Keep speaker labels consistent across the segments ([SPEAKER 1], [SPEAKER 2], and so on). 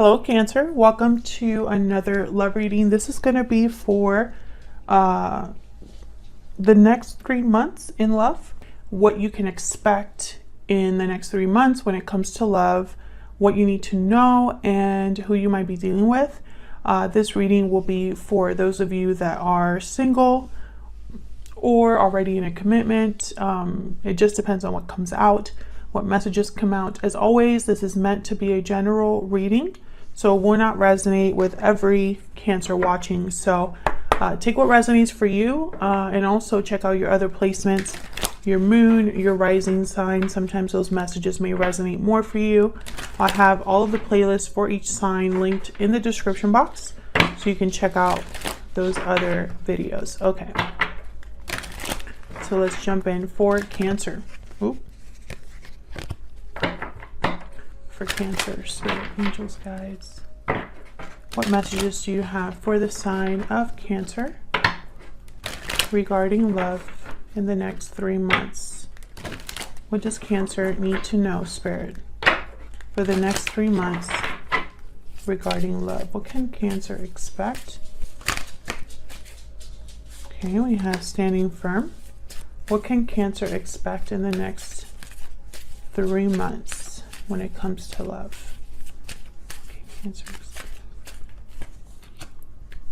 [SPEAKER 1] Hello, Cancer. Welcome to another love reading. This is going to be for the next 3 months in love. What you can expect in the next 3 months when it comes to love, what you need to know, and who you might be dealing with. This reading will be for those of you that are single or already in a commitment. It just depends on what comes out, what messages come out. As always, this is meant to be a general reading, so it will not resonate with every Cancer watching. So take what resonates for you, and also check out your other placements, your moon, your rising sign. Sometimes those messages may resonate more for you. I have all of the playlists for each sign linked in the description box, so you can check out those other videos. Okay, so let's jump in for Cancer. Oop. For Cancer, Spirit, Angels, Guides. What messages do you have for the sign of Cancer regarding love in the next 3 months? What does Cancer need to know, Spirit, for the next 3 months regarding love? What can Cancer expect? Okay, we have standing firm. What can Cancer expect in the next 3 months when it comes to love? Okay, Cancer.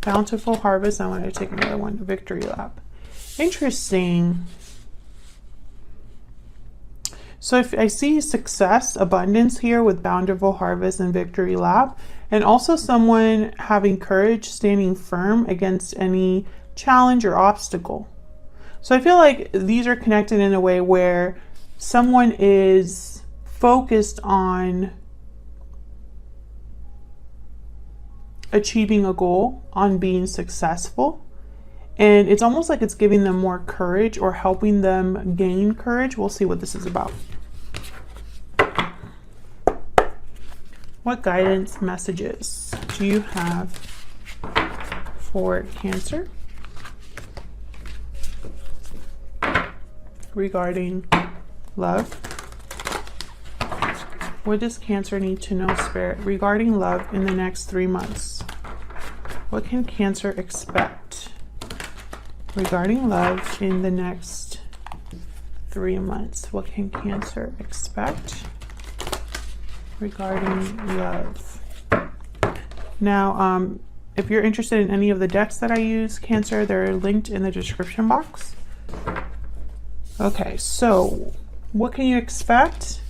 [SPEAKER 1] Bountiful harvest. I want to take another one. Victory lap. Interesting. So if I see success, abundance here with bountiful harvest and victory lap, and also someone having courage, standing firm against any challenge or obstacle. So I feel like these are connected in a way where someone is focused on achieving a goal, on being successful, and it's almost like it's giving them more courage or helping them gain courage. We'll see what this is about. What guidance messages do you have for Cancer regarding love? What does Cancer need to know, Spirit, regarding love in the next 3 months? What can Cancer expect regarding love in the next 3 months? What can Cancer expect regarding love? Now, if you're interested in any of the decks that I use, Cancer, they're linked in the description box. Okay, so what can you expect?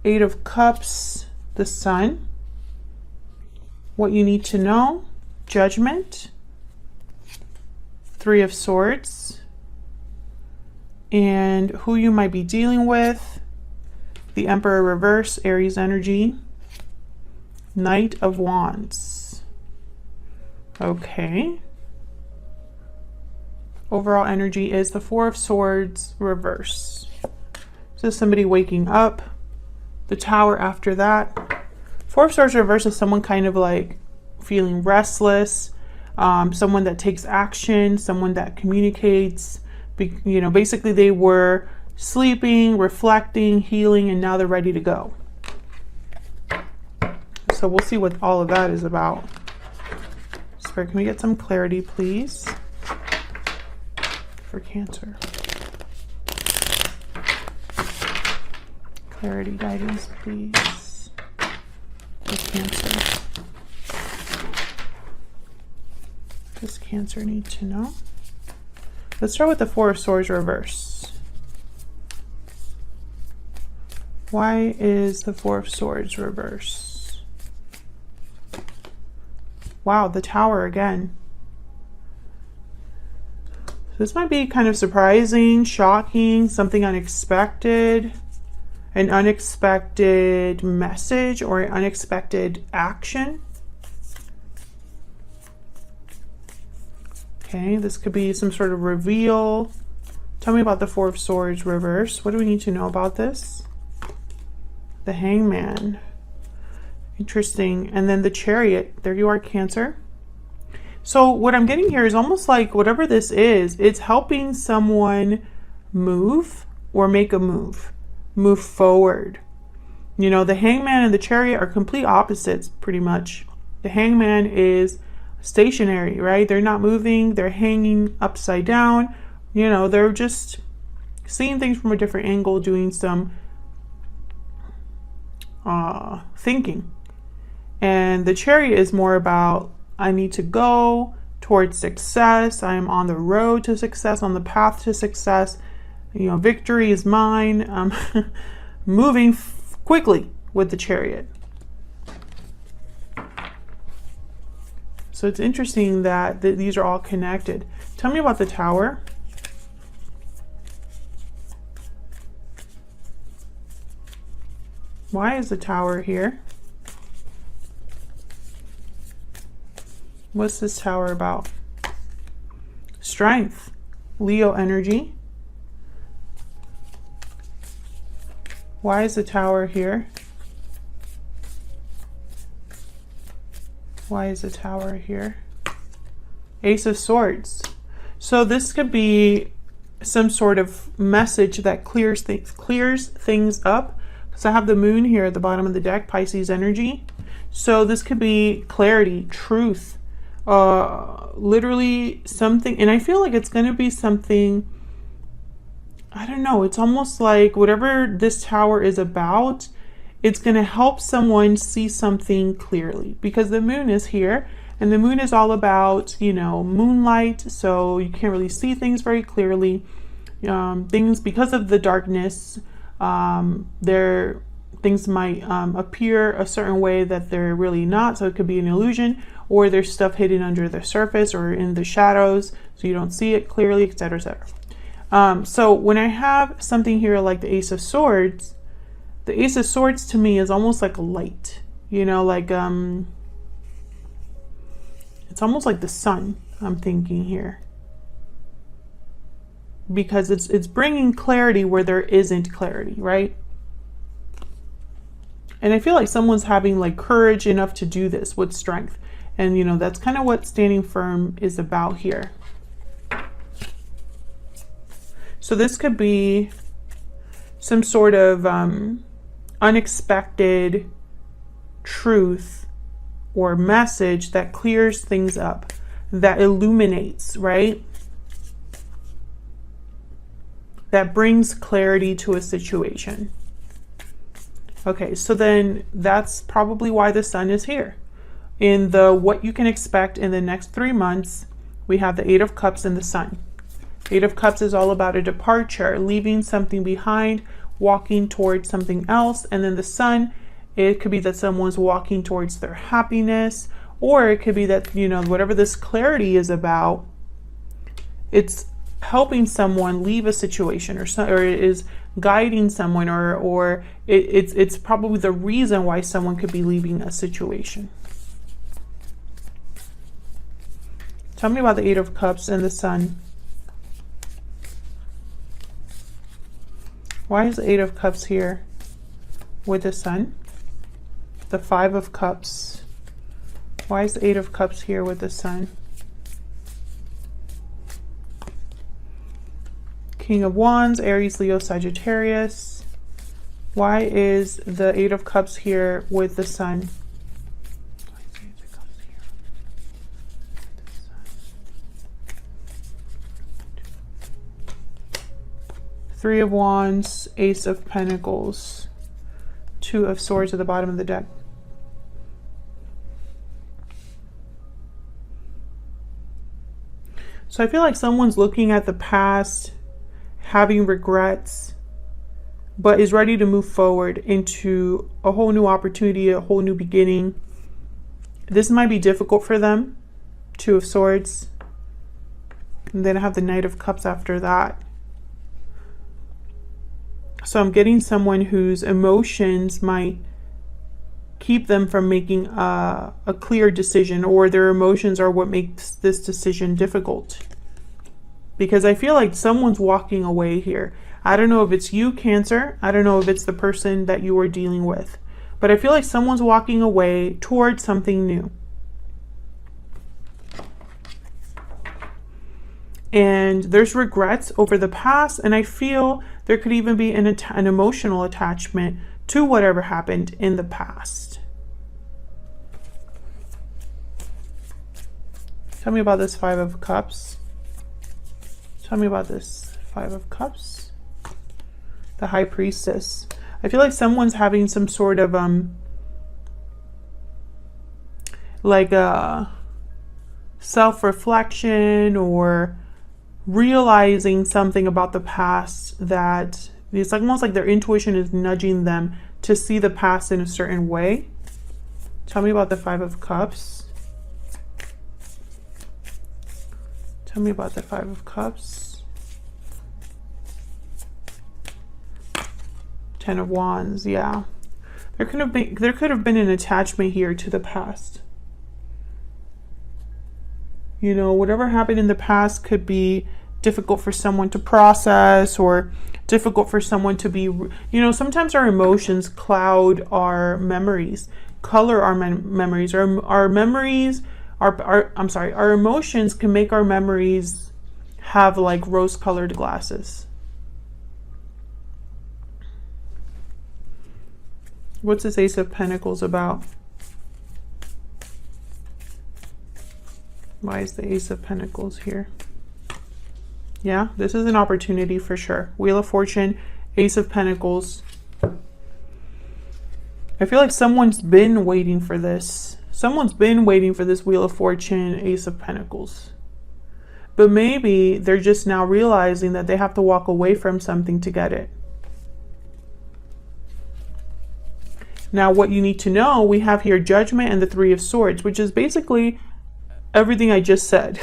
[SPEAKER 1] 8 of Cups, the Sun. What you need to know, Judgment. 3 of Swords. And who you might be dealing with, the Emperor reverse, Aries energy. Knight of Wands. Okay. Overall energy is the 4 of Swords reverse. So somebody waking up. The Tower after that. 4 of Swords reverse is someone kind of like feeling restless, someone that takes action, someone that communicates. Basically they were sleeping, reflecting, healing, and now they're ready to go. So we'll see what all of that is about. Spirit, can we get some clarity, please, for Cancer? Clarity, guidance, please, for Cancer. What does Cancer need to know? Let's start with the 4 of Swords reverse. Why is the 4 of Swords reverse? Wow, the Tower again. This might be kind of surprising, shocking, something unexpected. An unexpected message or an unexpected action. Okay, this could be some sort of reveal. Tell me about the 4 of Swords reverse. What do we need to know about this? The Hangman. Interesting. And then the Chariot. There you are, Cancer. So what I'm getting here is almost like whatever this is, it's helping someone move or make a move forward. You know, the hangman and the chariot are complete opposites, pretty much. The hangman is stationary, right? They're not moving. They're hanging upside down. You know, they're just seeing things from a different angle, doing some thinking. And the chariot is more about, I need to go towards success. I am on the road to success, on the path to success. You know, victory is mine. Moving quickly with the chariot. So it's interesting that these are all connected. Tell me about the Tower. Why is the Tower here? What's this Tower about? Strength. Leo energy. Why is the Tower here? Why is the Tower here? Ace of Swords. So this could be some sort of message that clears things up. Because I have the Moon here at the bottom of the deck, Pisces energy. So this could be clarity, truth, literally something. And I feel like it's going to be something, I don't know, it's almost like whatever this Tower is about, it's going to help someone see something clearly, because the Moon is here and the Moon is all about, you know, moonlight. So you can't really see things very clearly. Things, because of the darkness, things might appear a certain way that they're really not. So it could be an illusion, or there's stuff hidden under the surface or in the shadows, so you don't see it clearly, etc., etc. So when I have something here like the Ace of Swords, the Ace of Swords to me is almost like a light, you know, like it's almost like the sun, I'm thinking here, because it's bringing clarity where there isn't clarity, right? And I feel like someone's having like courage enough to do this with strength, and you know, that's kind of what standing firm is about here. So this could be some sort of unexpected truth or message that clears things up, that illuminates, right? That brings clarity to a situation. Okay, so then that's probably why the Sun is here. In the what you can expect in the next 3 months, we have the Eight of Cups and the Sun. Eight of Cups is all about a departure, leaving something behind, walking towards something else. And then the Sun, it could be that someone's walking towards their happiness, or it could be that, you know, whatever this clarity is about, it's helping someone leave a situation, or it is guiding someone, or it's probably the reason why someone could be leaving a situation. Tell me about the Eight of Cups and the Sun. Why is the Eight of Cups here with the Sun? The Five of Cups. Why is the Eight of Cups here with the Sun? King of Wands, Aries, Leo, Sagittarius. Why is the Eight of Cups here with the Sun? Three of Wands, Ace of Pentacles, Two of Swords at the bottom of the deck. So I feel like someone's looking at the past, having regrets, but is ready to move forward into a whole new opportunity, a whole new beginning. This might be difficult for them. Two of Swords. And then I have the Knight of Cups after that. So I'm getting someone whose emotions might keep them from making a clear decision, or their emotions are what makes this decision difficult. Because I feel like someone's walking away here. I don't know if it's you, Cancer. I don't know if it's the person that you are dealing with. But I feel like someone's walking away towards something new. And there's regrets over the past, and I feel there could even be an emotional attachment to whatever happened in the past. Tell me about this Five of Cups. Tell me about this Five of Cups. The High Priestess. I feel like someone's having some sort of like a self-reflection or realizing something about the past, that it's almost like their intuition is nudging them to see the past in a certain way. Tell me about the Five of Cups. Tell me about the Five of Cups. Ten of Wands, yeah. There could have been an attachment here to the past. You know, whatever happened in the past could be difficult for someone to process, or difficult for someone to be, you know, sometimes our emotions cloud our memories, color our memories. Our memories, our emotions can make our memories have like rose-colored glasses. What's this Ace of Pentacles about? Why is the Ace of Pentacles here? Yeah, this is an opportunity for sure. Wheel of Fortune, Ace of Pentacles. I feel like someone's been waiting for this. Someone's been waiting for this Wheel of Fortune, Ace of Pentacles. But maybe they're just now realizing that they have to walk away from something to get it. Now, what you need to know, we have here Judgment and the Three of Swords, which is basically everything I just said.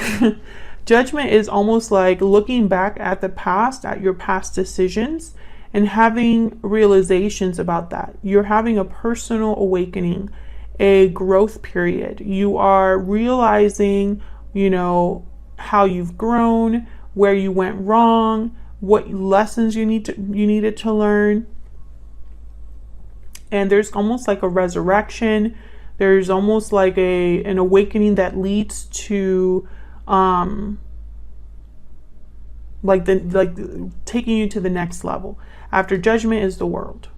[SPEAKER 1] Judgment is almost like looking back at the past, at your past decisions, and having realizations about that. You're having a personal awakening, a growth period. You are realizing, you know, how you've grown, where you went wrong, what lessons you needed to learn. And there's almost like a resurrection. There's almost like an awakening that leads to like taking you to the next level. After Judgment is the World.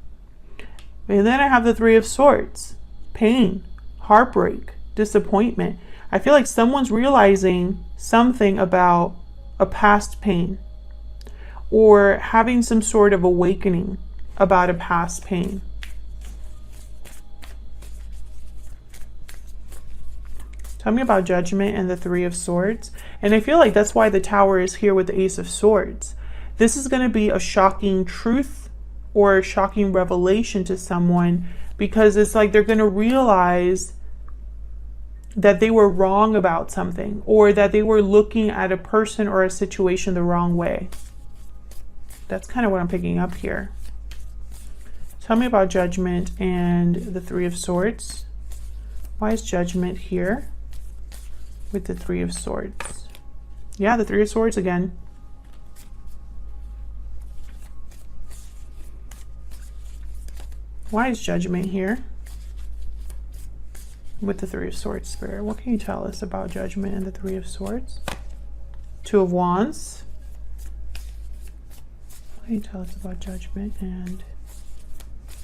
[SPEAKER 1] And then I have the Three of Swords. Pain, heartbreak, disappointment. I feel like someone's realizing something about a past pain, or having some sort of awakening about a past pain. Tell me about Judgment and the Three of Swords. And I feel like that's why the Tower is here with the Ace of Swords. This is going to be a shocking truth or a shocking revelation to someone, because it's like they're going to realize that they were wrong about something, or that they were looking at a person or a situation the wrong way. That's kind of what I'm picking up here. Tell me about Judgment and the Three of Swords. Why is Judgment here with the Three of Swords? Yeah, the Three of Swords again. Why is Judgment here with the Three of Swords, Spirit? What can you tell us about Judgment and the Three of Swords? Two of Wands. What can you tell us about Judgment and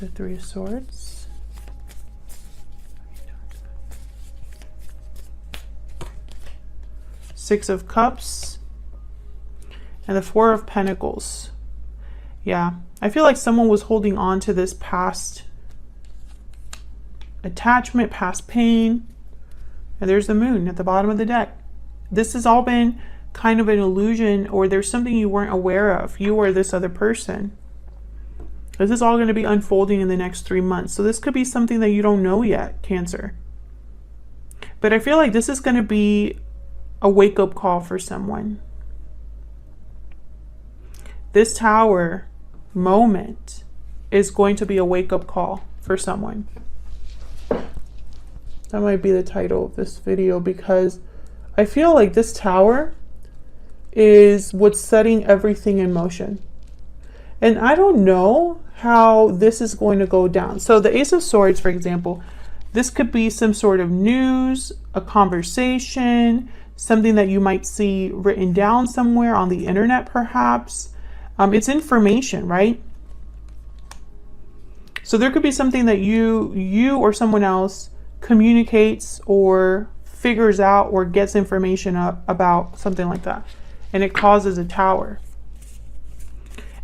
[SPEAKER 1] the Three of Swords? Six of Cups and the Four of Pentacles. Yeah, I feel like someone was holding on to this past attachment, past pain. And there's the Moon at the bottom of the deck. This has all been kind of an illusion, or there's something you weren't aware of, you or this other person. This is all going to be unfolding in the next 3 months. So this could be something that you don't know yet, Cancer. But I feel like this is going to be a wake-up call for someone. This Tower moment is going to be a wake-up call for someone. That might be the title of this video, because I feel like this Tower is what's setting everything in motion. And I don't know how this is going to go down. So the Ace of Swords, for example, this could be some sort of news, a conversation, something that you might see written down somewhere on the internet, perhaps. It's information, right? So there could be something that you or someone else communicates or figures out or gets information up about, something like that, and it causes a tower.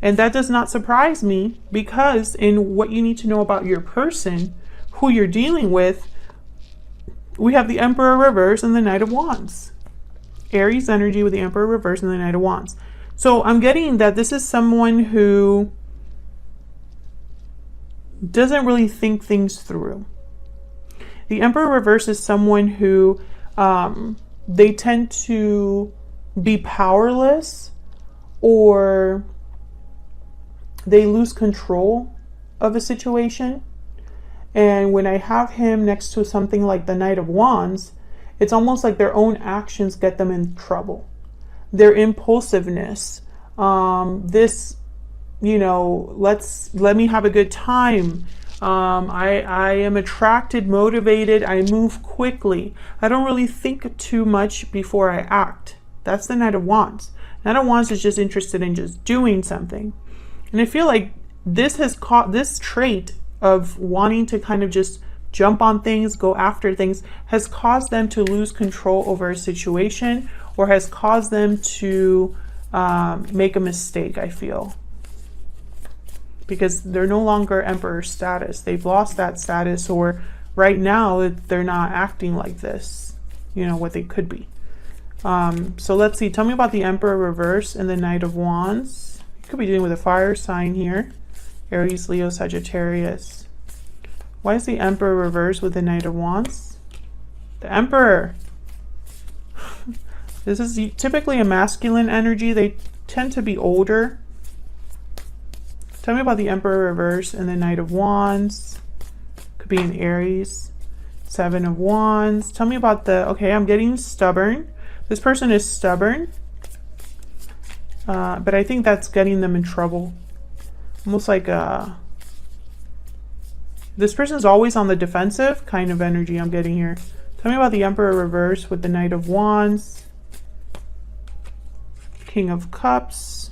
[SPEAKER 1] And that does not surprise me, because in what you need to know about your person, who you're dealing with, we have the Emperor reverse and the Knight of Wands. Aries energy with the Emperor reverse and the Knight of Wands. So I'm getting that this is someone who doesn't really think things through. The Emperor reverse is someone who they tend to be powerless, or they lose control of a situation. And when I have him next to something like the Knight of Wands, it's almost like their own actions get them in trouble. Their impulsiveness, this, you know, let me have a good time. I am attracted, motivated, I move quickly. I don't really think too much before I act. That's the Knight of Wands. Knight of Wands is just interested in just doing something. And I feel like this has caught this trait of wanting to kind of just jump on things, go after things, has caused them to lose control over a situation, or has caused them to make a mistake, I feel. Because they're no longer Emperor status. They've lost that status, or right now they're not acting like this, you know, what they could be. So let's see. Tell me about the Emperor reverse and the Knight of Wands. You could be dealing with a fire sign here. Aries, Leo, Sagittarius. Why is the Emperor reverse with the Knight of Wands? The Emperor. This is typically a masculine energy. They tend to be older. Tell me about the Emperor reverse and the Knight of Wands. Could be an Aries. Seven of Wands. Tell me about the... Okay, I'm getting stubborn. This person is stubborn. But I think that's getting them in trouble. Almost like this person is always on the defensive kind of energy I'm getting here. Tell me about the Emperor reverse with the Knight of Wands. King of Cups.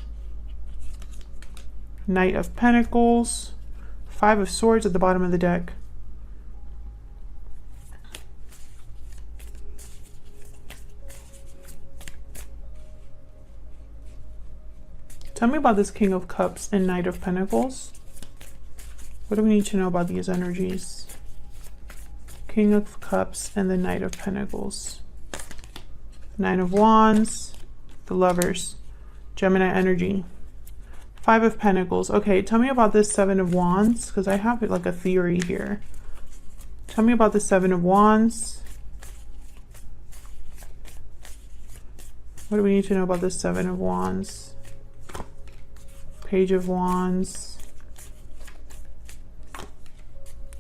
[SPEAKER 1] Knight of Pentacles. Five of Swords at the bottom of the deck. Tell me about this King of Cups and Knight of Pentacles. What do we need to know about these energies? King of Cups and the Knight of Pentacles. Nine of Wands. The Lovers. Gemini energy. Five of Pentacles. Okay, tell me about this Seven of Wands, because I have like a theory here. Tell me about the Seven of Wands. What do we need to know about this Seven of Wands? Page of Wands.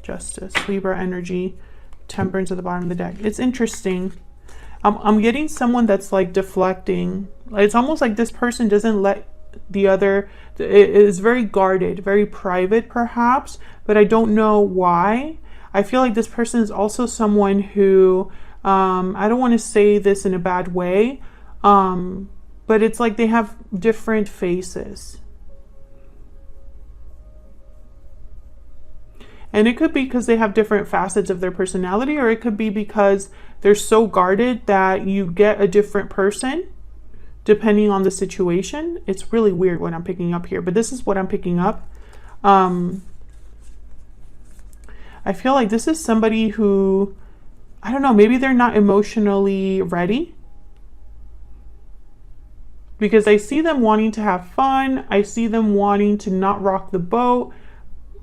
[SPEAKER 1] Justice. Libra energy. Temperance at the bottom of the deck. It's interesting. I'm getting someone that's like deflecting. It's almost like this person doesn't let the other... It is very guarded, very private perhaps, but I don't know why. I feel like this person is also someone who... I don't want to say this in a bad way, but it's like they have different faces. And it could be because they have different facets of their personality, or it could be because they're so guarded that you get a different person depending on the situation. It's really weird what I'm picking up here, but this is what I'm picking up. I feel like this is somebody who, I don't know, maybe they're not emotionally ready. Because I see them wanting to have fun. I see them wanting to not rock the boat.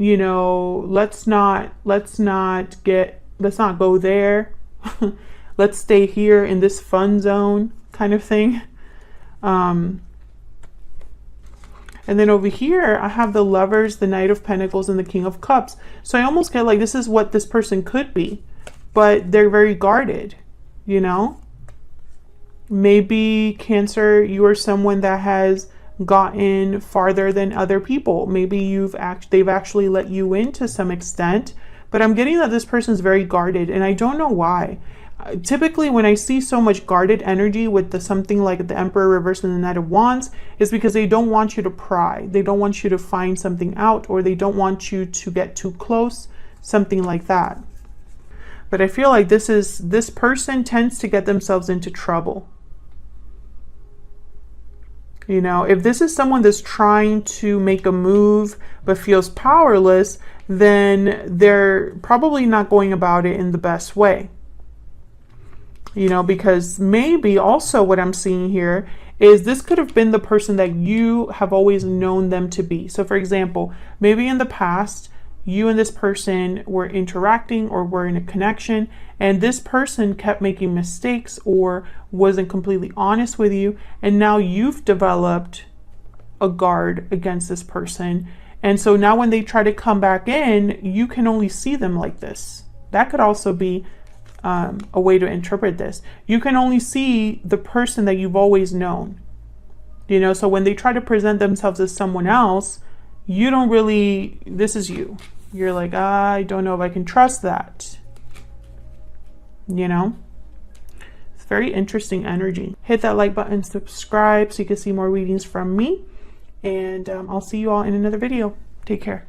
[SPEAKER 1] You know, let's not go there. Let's stay here in this fun zone kind of thing. And then over here, I have the Lovers, the Knight of Pentacles, and the King of Cups. So I almost get like this is what this person could be, but they're very guarded, you know? Maybe Cancer, you are someone that has gotten farther than other people. Maybe they've actually let you in to some extent, but I'm getting that this person's very guarded, and I don't know why. typically when I see so much guarded energy with the something like the Emperor reversed and the Knight of Wands, is because they don't want you to pry. They don't want you to find something out, or they don't want you to get too close, something like that. But I feel like this person tends to get themselves into trouble. You know, if this is someone that's trying to make a move but feels powerless, then they're probably not going about it in the best way. You know, because maybe also what I'm seeing here is this could have been the person that you have always known them to be. So for example, maybe in the past, you and this person were interacting or were in a connection, and this person kept making mistakes or wasn't completely honest with you, and now you've developed a guard against this person. And so now when they try to come back in, you can only see them like this. That could also be a way to interpret this. You can only see the person that you've always known. You know, so when they try to present themselves as someone else, you don't really, this is you. You're like, I don't know if I can trust that. You know? It's very interesting energy. Hit that like button, subscribe so you can see more readings from me. And I'll see you all in another video. Take care.